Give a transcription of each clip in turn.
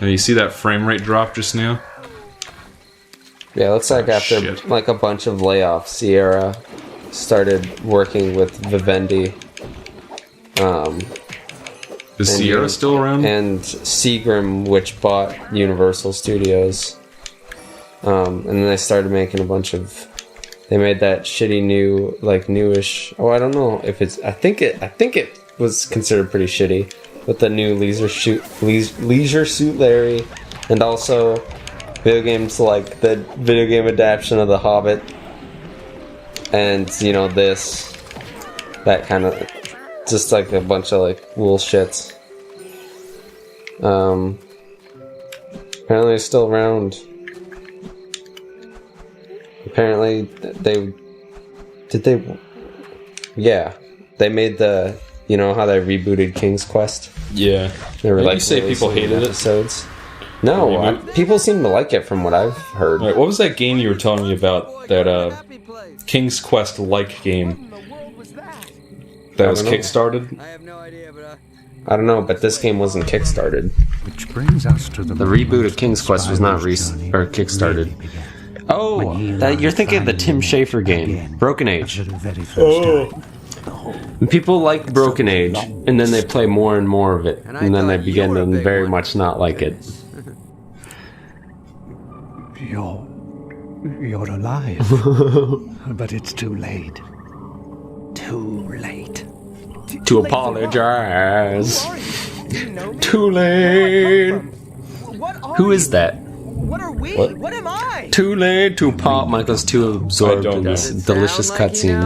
Oh, you see that frame rate drop just now? Yeah, it looks like after like a bunch of layoffs, Sierra started working with Vivendi. Is Sierra still around? And Seagram, which bought Universal Studios. And then they started making a bunch of... They made that shitty new, like newish... Oh, I don't know if it's... I think it was considered pretty shitty. With the new Leisure Suit Larry. And also video games like the video game adaptation of The Hobbit. And, you know, this. That kind of... Just like a bunch of like cool shits. Apparently it's still around. Apparently yeah, they made the, you know how they rebooted King's Quest? Yeah. They were Did like you say people hated episodes. No, people seem to like it from what I've heard. Right, what was that game you were telling me about? That King's Quest like game that was kickstarted? I have no idea, but I don't know, but this game wasn't kickstarted. Which brings us to the reboot of King's Quest was not kickstarted. Oh, you're thinking of the Tim Schafer game, Broken Age. And people like Broken Age, and then they play more and more of it, and then they begin to very much not like it. You're alive. But it's too late. Too late. To apologize. Too late. Who is that? what are we? What am I? Too late to pop. Michael's too absorbed in this delicious cutscene.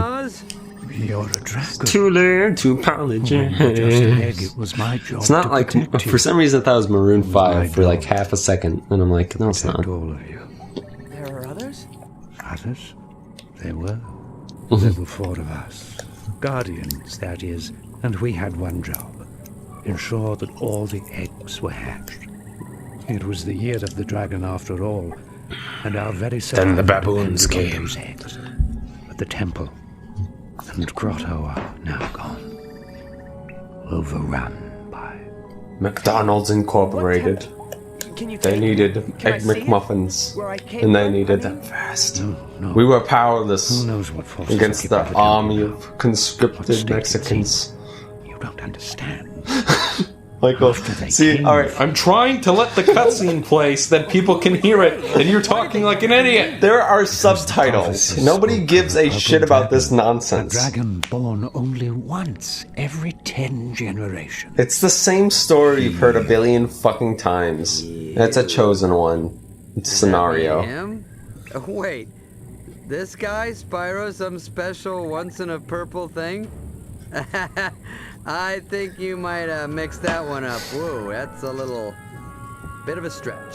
You're a dragon. Too late to apologize. It was my job. It's not like, for some reason I thought it was Maroon 5 for like half a second, and I'm like, no, it's not. All of you. There are others? Others? There were. There were 4 of us. Guardians, that is. And we had one job. Ensure that all the eggs were hatched. It was the year of the dragon after all. And our very Then the baboons came. Those eggs. But the temple and grotto are now gone. Overrun by McDonald's Incorporated. They needed Egg McMuffins, and they needed them fast. No. We were powerless Who knows what forces against the occupy the army temple. of conscripted Mexicans. You don't understand. Michael, they see, came alright, I'm trying to let the cutscene play so that people can hear it, and you're talking like an idiot. there are subtitles. Nobody gives a shit about this A nonsense. dragon born only once every 10 generations. It's the same story you've heard a billion fucking times. It's a chosen one. It's scenario. Him? Wait, this guy, Spyro, some special once-in-a-purple thing? I think you might mix that one up. Whoa, that's a little bit of a stretch.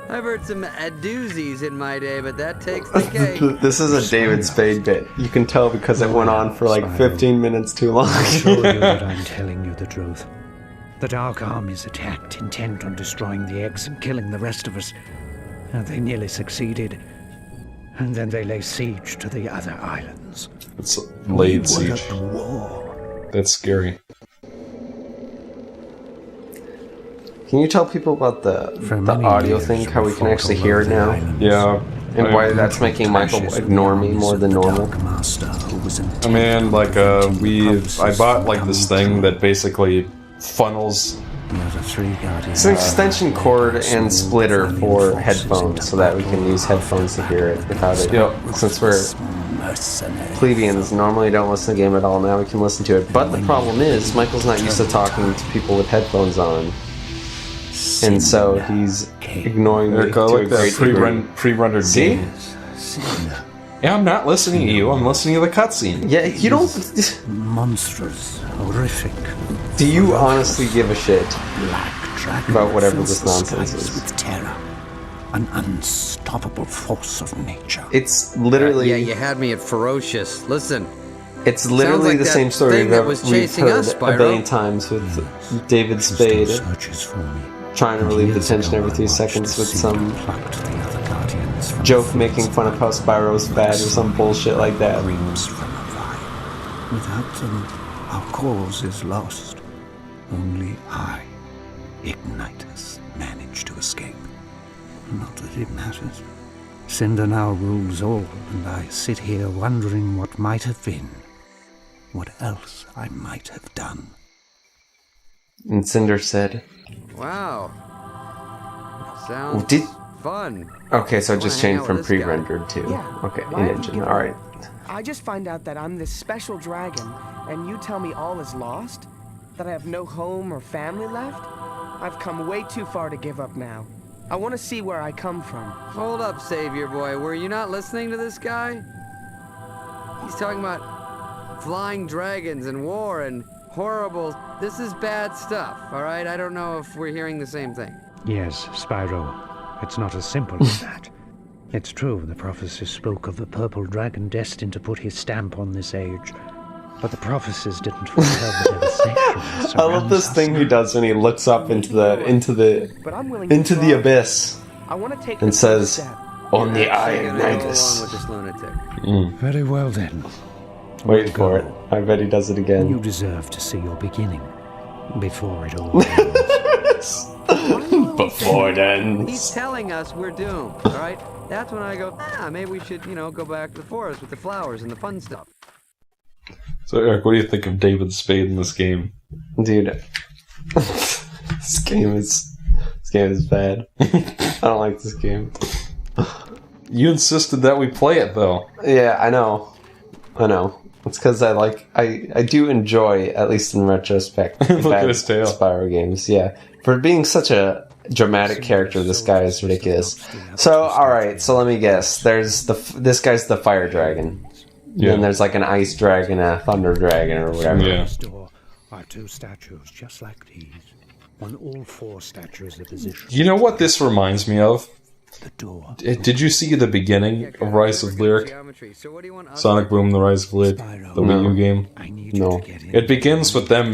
I've heard some doozies in my day, but that takes the cake. This is a David Spade bit. You can tell because it went on for like 15 minutes too long. I assure you that I'm telling you the truth. The Dark Armies attacked, intent on destroying the eggs and killing the rest of us. And they nearly succeeded. And then they lay siege to the other islands. It's laid We were siege. at war. That's scary. Can you tell people about the many audio years thing, how we we can fought actually all hear over it the now? island. Yeah. And why that's making Michael ignore me more than normal? I mean, like, I bought, like, this thing that basically funnels... It's an extension cord and splitter for headphones, so that we can use headphones to hear it without it. Yep. Since we're plebeians, normally don't listen to the game at all, now we can listen to it. But the problem is, Michael's not used to talking to people with headphones on. And so he's ignoring me to a like great that degree. pre-rendered See? game. Yeah, I'm not listening to you, I'm listening to the cutscene. Yeah, you don't... Monstrous, horrific. Do you honestly give a shit Black dragon about whatever fills this the nonsense skies is? with terror, an unstoppable force of nature. It's literally... Yeah, you had me at ferocious. Listen, It's literally like the that same story thing that we've was chasing heard us, a Spyro. billion times with David Spade Searches for me. trying to relieve the Years tension ago, every I 3 watched seconds the with sea some plucked the other guardians from joke the making fields fun of how Spyro's bad or some bullshit like that. Rings from a vine. Without them, our cause is lost. Only I, Ignitus, managed managed to escape. Not that it matters. Cinder now rules all, and I sit here wondering what might have been. What else I might have done. And Cinder said, Wow. Sounds fun. Okay, so it just changed from this guy. pre-rendered to... Yeah. Okay, Why have you in-engine, given alright. I just find out that I'm this special dragon, and you tell me all is lost? That I have no home or family left? I've come way too far to give up now. I want to see where I come from. Hold up, Savior Boy. Were you not listening to this guy? He's talking about flying dragons and war and horrible... This is bad stuff, all right? I don't know if we're hearing the same thing. Yes, Spyro. It's not as simple as that. It's true, the prophecies spoke of the purple dragon destined to put his stamp on this age. But the prophecies didn't foretell the devastation that I love this surrounds thing us he now. does when he looks up into the abyss I want to take and the says, first step. "On the eye Actually of gonna go along Magus." with this lunatic. Very well then. Wait for it. I bet he does it You again. deserve to see your beginning. Before it all ends. Before it He's ends. telling us we're doomed, all right? That's when I go, maybe we should, go back to the forest with the flowers and the fun stuff. So, Eric, what do you think of David Spade in this game? Dude, this game is bad. I don't like this game. You insisted that we play it, though. Yeah, I know. It's because I do enjoy, at least in retrospect, Look bad at his tail. Spyro games. Yeah, for being such a dramatic character, this guy is ridiculous. So, all right, so let me guess. There's this guy's the fire dragon. Yeah. Then there's like an ice dragon, a thunder dragon, or whatever. Yeah. Next door are two statues just like these. On all four statues are positioned. You know what this reminds me of? The door. Did you see the beginning of Rise of Lyric? Geometry. So what do you want us Sonic Boom, The Rise of Lyric, the Wii U game? I need No. you to get in. It begins with them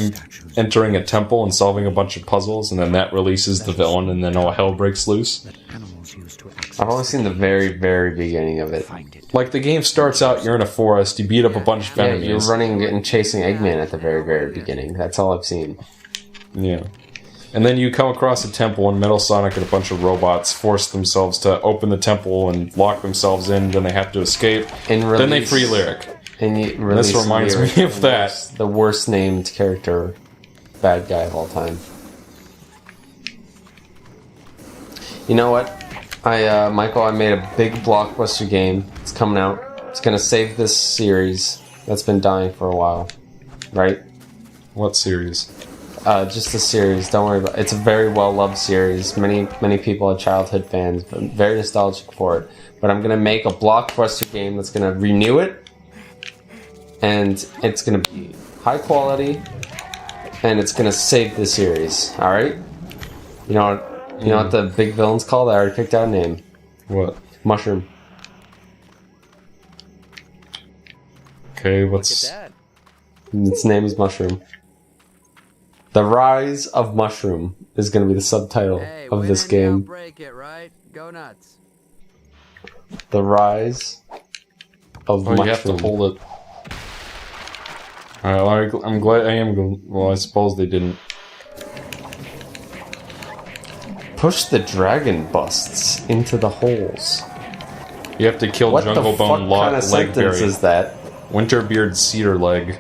entering a temple and solving a bunch of puzzles, and then that releases the villain, and then all hell breaks loose. That animals used to access. I've only seen the very, very beginning of it. Find it. Like, the game starts out, you're in a forest, you beat up a bunch of Yeah, you're enemies. running and chasing Eggman at the very, very beginning. That's all I've seen. Yeah. And then you come across a temple, and Metal Sonic and a bunch of robots force themselves to open the temple and lock themselves in, then they have to escape. And Then they release- free Lyric. And you release reminds Lyric, me of that. The worst named character, bad guy of all time. You know what? Michael, I made a big blockbuster game. It's coming out. It's gonna save this series that's been dying for a while, right? What series? Just a series. Don't worry about it. It's a very well loved series. Many people are childhood fans, but very nostalgic for it. But I'm gonna make a blockbuster game that's gonna renew it, and it's gonna be high quality, and it's gonna save the series. All right? You know what the big villain's called? I already picked out a name. What? Mushroom. Okay, Look what's... at that. Its name is Mushroom. The Rise of Mushroom is gonna be the subtitle Hey, of win this and you don't game. break it, right? Go nuts. The Rise of Oh, Mushroom. you have to hold it. Alright, well, I'm glad I am... Well, I suppose they didn't. Push the dragon busts into the holes. You have to kill What the Jungle fuck Bone kind of sentence Legberry. is that? Winterbeard Cedar Leg.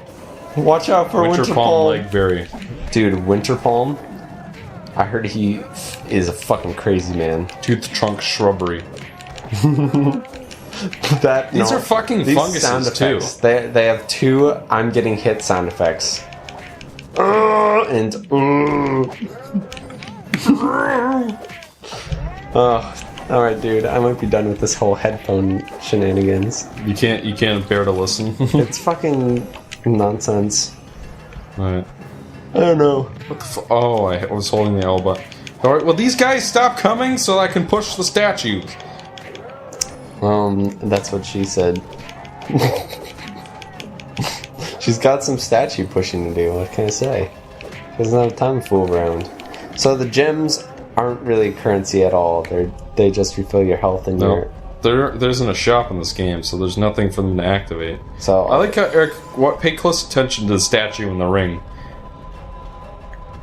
Watch out for Winter Winter Palm Palm. Legberry. Dude, Winter Palm? I heard he is a fucking crazy man. Tooth Trunk Shrubbery. These are fucking these funguses, sound too. effects, They have two I'm getting hit sound effects. And oh, alright dude, I might be done with this whole headphone shenanigans. You can't bear to listen. It's fucking nonsense. Alright. I don't know. What the oh, I was holding the L button. Alright, will these guys stop coming so I can push the statues? That's what she said. She's got some statue pushing to do, what can I say? She doesn't have time to fool around. So the gems aren't really currency at all. They just refill your health and your... There isn't a shop in this game, so there's nothing for them to activate. So I like how Eric pay close attention to the statue in the ring.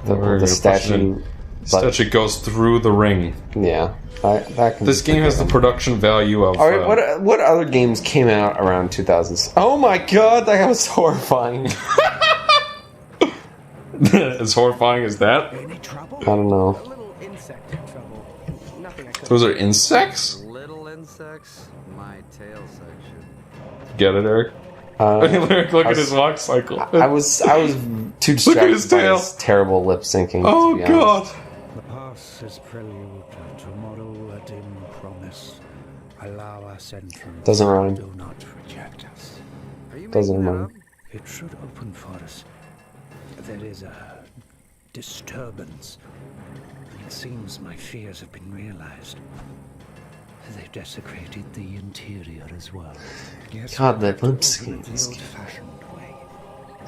the We're gonna push it statue... in. Statue goes through the ring. Yeah. That can This game has the production value of... Alright, what other games came out around 2000s? Oh my god, that was horrifying. as horrifying as that? Any trouble? I don't know. A little insect trouble. Nothing I could. Those are insects? Little insects, my tail section. Get it, Eric? Look at his walk cycle. I was too Look at distracted his by tail. his terrible lip syncing. Oh, to be honest. God. The past is prelude, tomorrow a dim promise. Allow us entrance. Doesn't rhyme. Do not reject us. Are you Doesn't making that rhyme. up? It should open for us. There is a disturbance. It seems my fears have been realized. They've desecrated the interior as well. Yes, God, that lip open sync it the is old-fashioned way.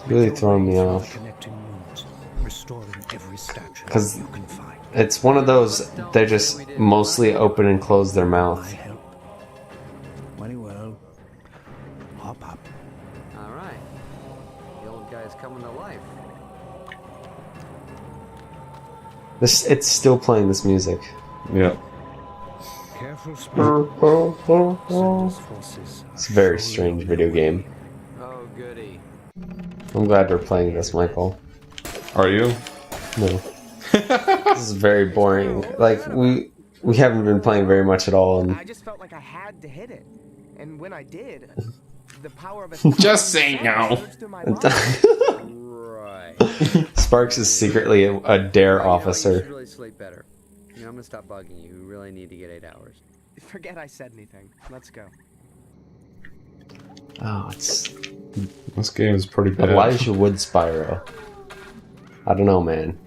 really throwing me off. Connecting rooms, restoring every statue 'Cause you can find. It's one of those, they just mostly open and close their My mouth. help. Very well. Hop up. All right. The old guy's coming to life. It's still playing this music. Yeah. Careful, It's a very strange video game. Oh, goody. I'm glad we're playing this, Michael. Are you? No. This is very boring. Like, we haven't been playing very much at all, and I just felt like I had to hit it. And when I did, the power of a Just say no. surged through my body. Right. Sparks is secretly a dare You should officer. really sleep better. You know, I'm gonna stop bugging you. You really need to get 8 hours. Forget I said anything. Let's go. Oh, it's This game is pretty bad. Elijah Wood Spyro. I don't know, man.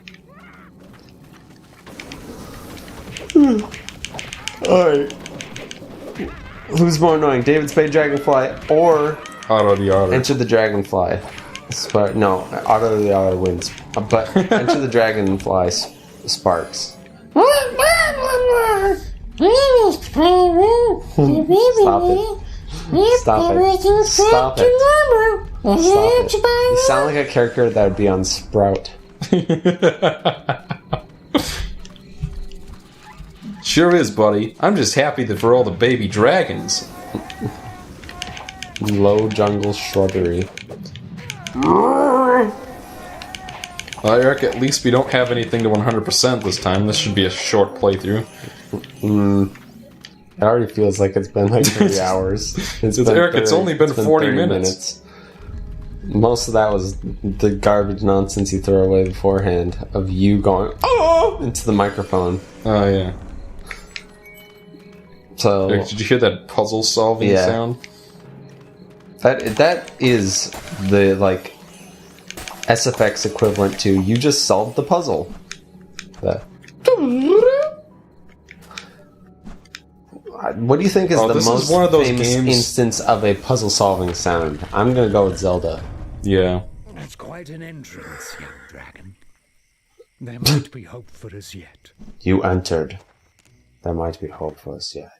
Alright. Who's more annoying, David Spade Dragonfly or Auto the Auto. Enter the Dragonfly? No, Auto the Auto wins. But Enter the Dragonfly Sparks. Stop it. Stop it. Stop it. Stop it. You sound like a character that would be on Sprout. Sure is, buddy. I'm just happy that for all the baby dragons. Low jungle shrubbery. Eric, at least we don't have anything to 100% this time. This should be a short playthrough. It already feels like it's been like 30 hours. Eric, it's only been 40 30 minutes. Most of that was the garbage nonsense you throw away beforehand of you going, oh, into the microphone. Oh, yeah. So, Eric, did you hear that puzzle solving Yeah. sound? that is the, like, SFX equivalent to you just solved the puzzle. What do you think is the this is most one of those famous games- instance of a puzzle-solving sound? I'm gonna go with Zelda. Yeah. That's quite an entrance, young dragon. There might be hope for us yet. You entered. There might be hope for us yet.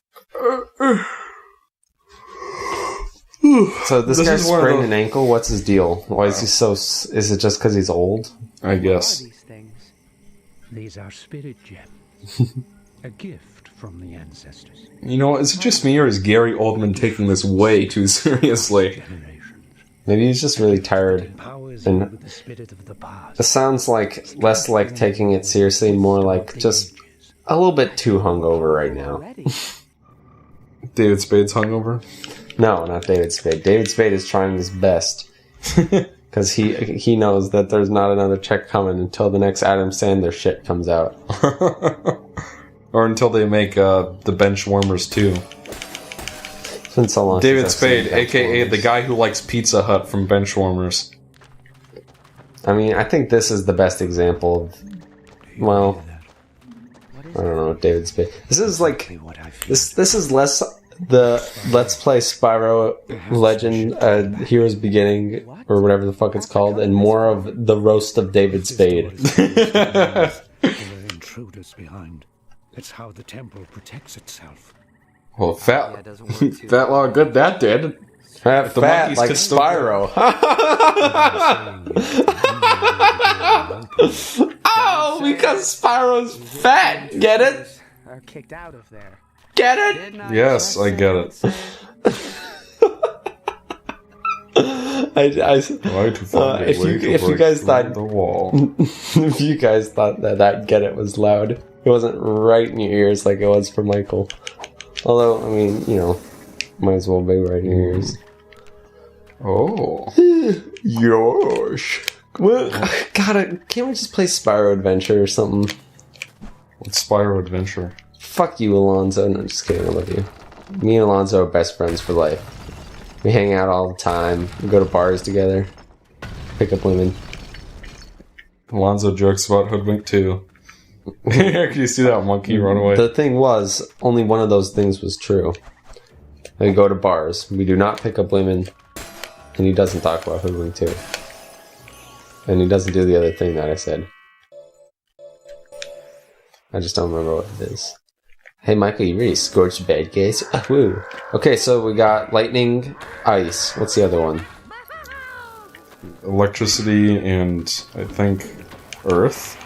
So this This guy's is one of sprained those- an ankle. What's his deal? Why is he so? Is it just because he's old? I guess. These things. These are spirit gems. A gift from the ancestors. You know, is it just me or is Gary Oldman taking this way too seriously? Generations. Maybe he's just really tired. Empowers And- you with the spirit of the past. This sounds like less like taking it seriously, more like just a little bit too hungover right now. Already. David Spade's hungover? No, not David Spade. David Spade is trying his best because he knows that there's not another check coming until the next Adam Sandler shit comes out. Or until they make the bench warmers too. It's been so long. David since I've seen Spade, aka Benchwarmers. the guy who likes Pizza Hut from Benchwarmers. I mean, I think this is the best example of. Well, I don't know, David Spade. This is like What I feel. this is less the Let's Play Spyro Legend Hero's Beginning or whatever the fuck it's called, and more of the roast of David Spade. There are intruders behind. That's how the temple protects itself. Well, Yeah, it doesn't work too fat law, good that did. Fat the monkeys like could still- Spyro. Oh, because Spyro's fat. Get it? Are kicked out of there. Get it? Yes, I get it. If you guys thought the wall. if you guys thought that get it was loud, it wasn't right in your ears like it was for Michael. Although, I mean, you know, might as well be right in your ears. Oh. Yosh. Well, God, can't we just play Spyro Adventure or something? What's Spyro Adventure? Fuck you, Alonzo. No, just kidding, I love you. Me and Alonzo are best friends for life. We hang out all the time. We go to bars together. Pick up women. Alonzo jokes about Hoodwink too. Can you see that monkey run away? The thing was, only one of those things was true. We go to bars. We do not pick up women. And he doesn't talk about Hoodwink too. And he doesn't do the other thing that I said. I just don't remember what it is. Hey Michael, you really scorched bad guys. Woo. Okay, so we got lightning, ice. What's the other one? Electricity and I think earth.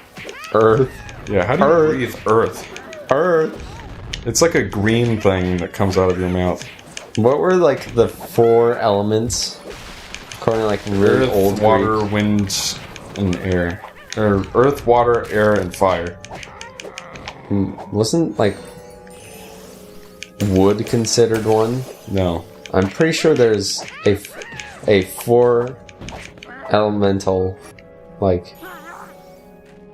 Earth. Yeah, how do you breathe earth? Earth. It's like a green thing that comes out of your mouth. What were like the 4 elements? According to like really Earth, old water, Greek. wind, and air. Or earth, water, air, and fire. Wasn't like wood considered one? No. I'm pretty sure there's a 4 elemental, like,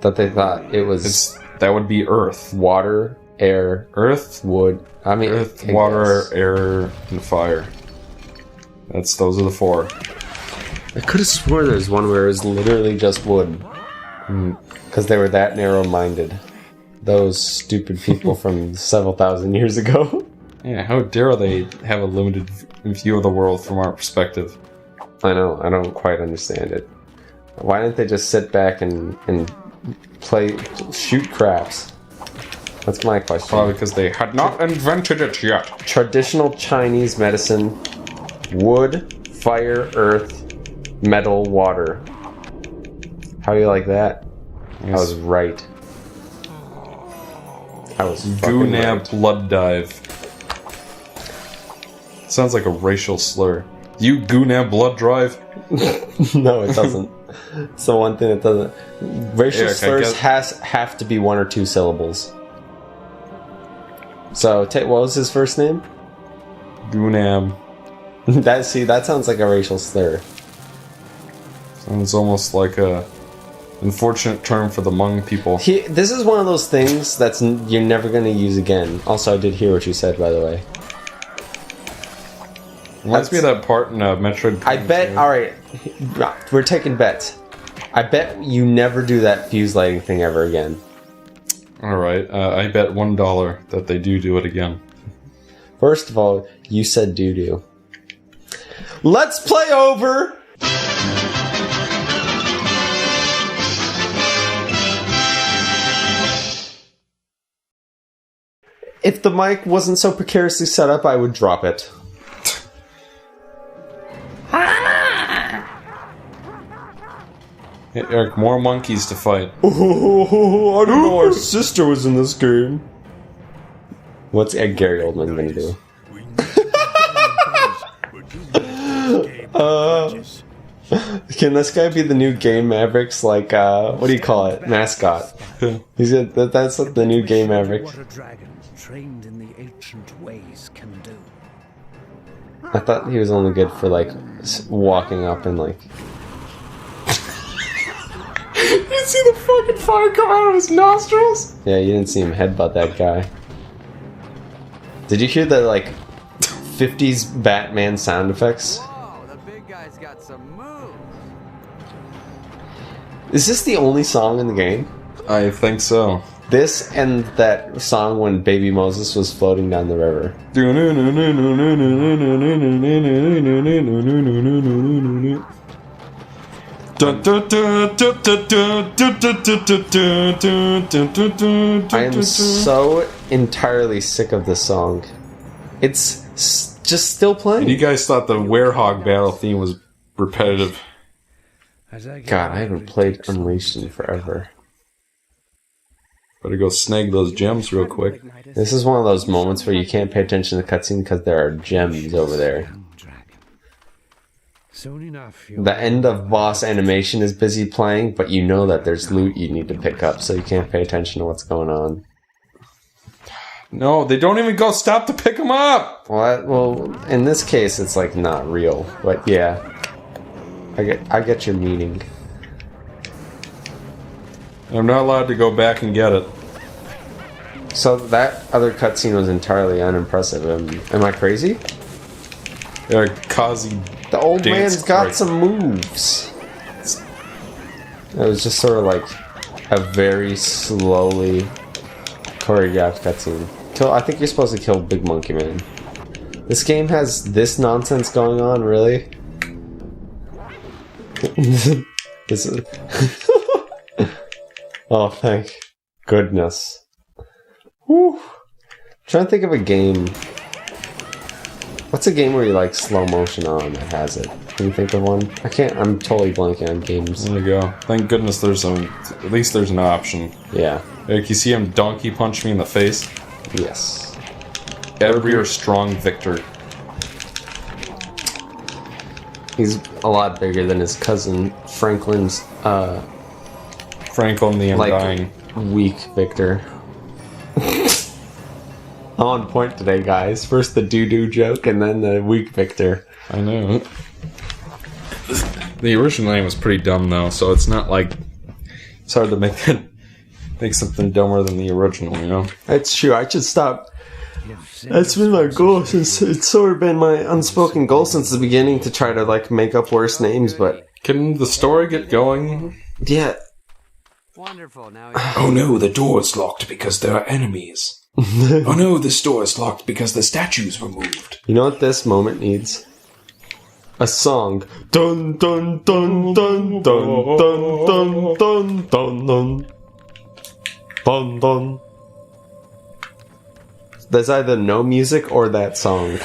that they thought it was That would be earth. water, air, Earth, wood. I mean, earth, I water, guess. air, and fire. Those are the 4. I could have swore there's one where it was literally just wood. Because they were that narrow-minded. Those stupid people from several thousand years ago. Yeah, how dare they have a limited view of the world from our perspective? I know, I don't quite understand it. Why didn't they just sit back and shoot craps? That's my question. Probably because they had not invented it yet. Traditional Chinese medicine: wood, fire, earth, metal, water. How do you like that? I was right. I was fucking Goonab right. blood dive. Sounds like a racial slur. You Goonab blood drive? No, it doesn't. It's the one thing that doesn't. Racial Eric, slurs have to be 1 or 2 syllables. So, what was his first name? Goonab. That sounds like a racial slur. Sounds almost like a unfortunate term for the Hmong people. This is one of those things that's you're never going to use again. Also, I did hear what you said, by the way. Reminds me of that part in Metroid. I bet. All right, we're taking bets. I bet you never do that fuse lighting thing ever again. All right, I bet $1 that they do it again. First of all, you said doo-doo. Let's play over. If the mic wasn't so precariously set up, I would drop it. Hey, Eric, more monkeys to fight. Oh, I didn't know our sister was in this game. What's Gary Oldman gonna do? Can this guy be the new game Mavericks? Like, what do you call it? Mascot. He's that's what the new game Maverick. What a dragon trained in the ancient ways can do. I thought he was only good for like walking up and like. You see the fucking fire come out of his nostrils? Yeah, you didn't see him headbutt that guy. Did you hear the like 50s Batman sound effects? Whoa, the big guy's got some moves. Is this the only song in the game? I think so. This and that song when Baby Moses was floating down the river. I am so entirely sick of this song. It's just still playing. You guys thought the Werehog battle theme was repetitive. God, I haven't played Unleashed in forever. Better go snag those gems real quick. This is one of those moments where you can't pay attention to the cutscene because there are gems over there. Young dragon. Soon enough, The end of boss animation is busy playing, but you know that there's loot you need to pick up, so you can't pay attention to what's going on. No, they don't even go stop to pick them up! Well, in this case, it's like not real, but yeah. I get your meaning. I'm not allowed to go back and get it. So that other cutscene was entirely unimpressive. Am I crazy? Kazi. The old Dance man's got right. some moves. It was just sort of like a very slowly choreographed cutscene. I think you're supposed to kill Big Monkey Man. This game has this nonsense going on, really? This is oh, thank goodness. Whew. I'm trying to think of a game. What's a game where you like slow motion on that has it? Can you think of one? I can't. I'm totally blanking on games. There you go. Thank goodness there's at least there's an option. Yeah. Like, you see him donkey punch me in the face? Yes. Every or strong victor. He's a lot bigger than his cousin Franklin's Franklin the Undying. weak Victor. I'm on point today, guys. First the doo-doo joke, and then the weak Victor. I know. The original name was pretty dumb, though, so it's not like... It's hard to make something dumber than the original, you know? That's true. I should stop. That's been my goal since it's sort of been my unspoken goal since the beginning to try to like make up worse names, but Can the story get going? yeah. Wonderful. Now Oh no, the door is locked because there are enemies. Oh no, this door is locked because the statues were moved. You know what this moment needs? A song. Dun dun dun dun dun dun dun dun dun dun dun dun. There's either no music or that song.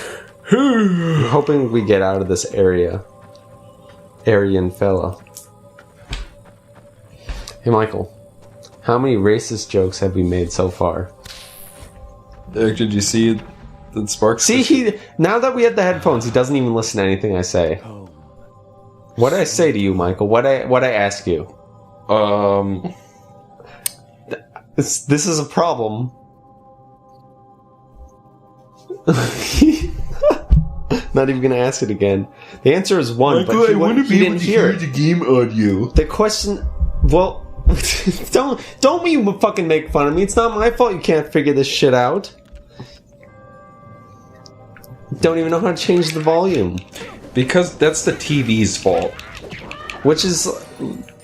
I'm hoping we get out of this area. Aryan fella. Hey Michael, how many racist jokes have we made so far? Did you see the Sparks? See, now that we have the headphones, he doesn't even listen to anything I say. What did I say to you, Michael? What I ask you? This is a problem. Not even gonna ask it again. The answer is one, but he didn't hear it. the game audio. The question, well, don't you fucking make fun of me. It's not my fault you can't figure this shit out. Don't even know how to change the volume. Because that's the TV's fault. Which is,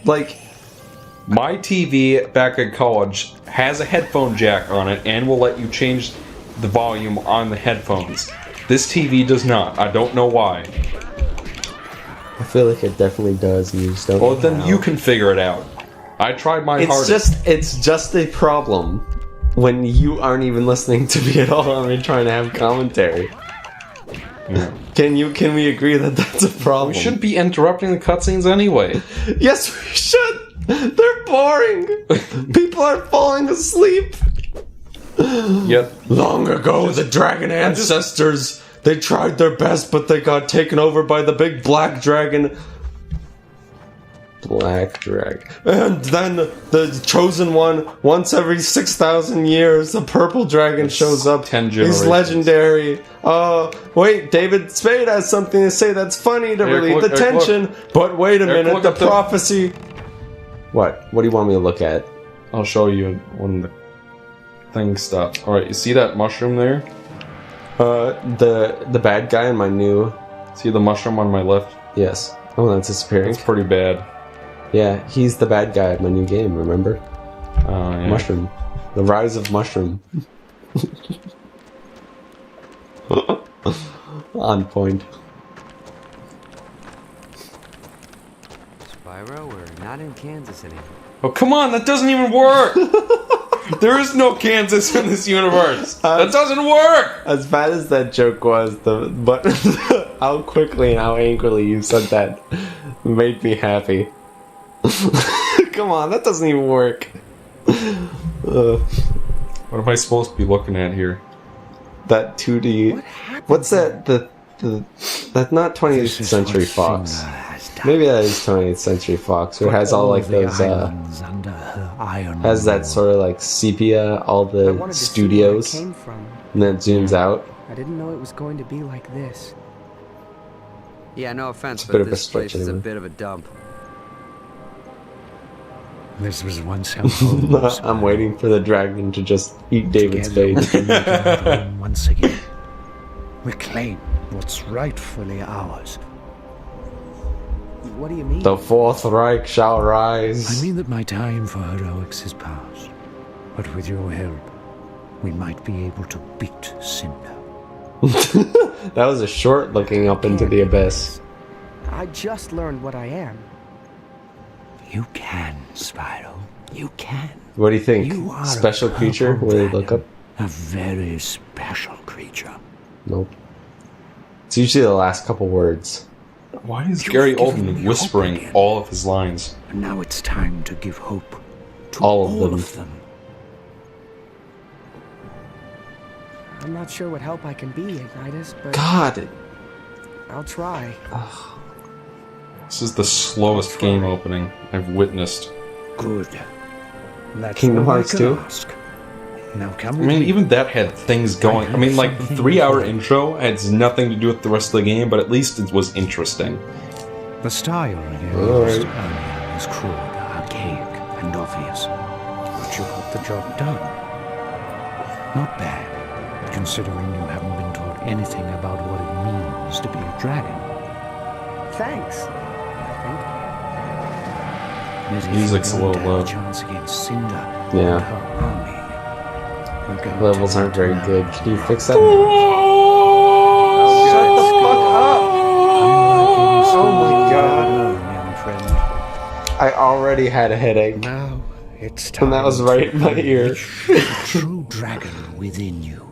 like... My TV back at college has a headphone jack on it and will let you change the volume on the headphones. This TV does not. I don't know why. I feel like it definitely does, and you just don't Well, know then how. you can figure it out. I tried my hardest. It's just a problem when you aren't even listening to me at all. I'm trying to have commentary. Yeah. Can we agree that that's a problem? We shouldn't be interrupting the cutscenes anyway. Yes, we should. They're boring. People are falling asleep. Yep. Long ago, the dragon ancestors, they tried their best, but they got taken over by the big black dragon. Black dragon. And then the chosen one, once every 6,000 years, the purple dragon shows up. 10 He's generations. legendary. Wait, David Spade has something to say that's funny to Eric, relieve look, the Eric, tension. But wait a Eric, minute, look the at the- prophecy... What? What do you want me to look at? I'll show you when the thing stops. Alright, you see that mushroom there? The bad guy in my new... See the mushroom on my left? Yes. Oh, that's disappearing. It's pretty bad. Yeah, he's the bad guy of my new game, remember? Yeah. Mushroom. The Rise of Mushroom. On point. Spyro, we're not in Kansas anymore. Oh, come on, that doesn't even work! There is no Kansas in this universe! That doesn't work! As bad as that joke was, but how quickly and how angrily you said that made me happy. Come on, that doesn't even work. What am I supposed to be looking at here? That 2D. What happened? What's that? That's not 20th This is Century what Fox. Cinder has done. Maybe that is 20th Century Fox. Where it has all like the those. islands under her iron Has that rule. sort of like sepia, all I the wanted to studios, see where I came from. and then it zooms out. I didn't know it was going to be like this. Yeah, no offense, It's a bit but of a this stretch place is a anyway. bit of a dump. This was once our home. I'm waiting for the dragon to just eat David's Together face. we can make our home once again. Reclaim what's rightfully ours. What do you mean? The Fourth Reich shall rise. I mean that my time for heroics is past. But with your help, we might be able to beat Cinder. That was a short looking up into the abyss. I just learned what I am. You can, Spyro. You can. What do you think? You are Special a creature? purple Will you look dragon. up? A very special creature. Nope. It's usually the last couple words. Why is You've Gary given Oldman me whispering hope again. all of his lines? And now it's time to give hope to All all of of them. them. I'm not sure what help I can be, Ignitus, but God. I'll try. This is the slowest game opening I've witnessed. Good. That's Kingdom all I Hearts can 2? ask. Now come I with mean, me. even that had things going. I mean, like, the 3-hour intro had nothing to do with the rest of the game, but at least it was interesting. The style here Alright. used earlier is crude, archaic, and obvious. But you got the job done. Not bad, considering you haven't been taught anything about what it means to be a dragon. Thanks. And if Music's you a want little to have low. a chance against Cinder Yeah. and her army, you're going Levels to aren't very need to good. know. Can you fix that? Shut the fuck up! Oh my God. young friend. I already had a headache. Now it's time. And that was right in my to ear. unleash the true dragon within you.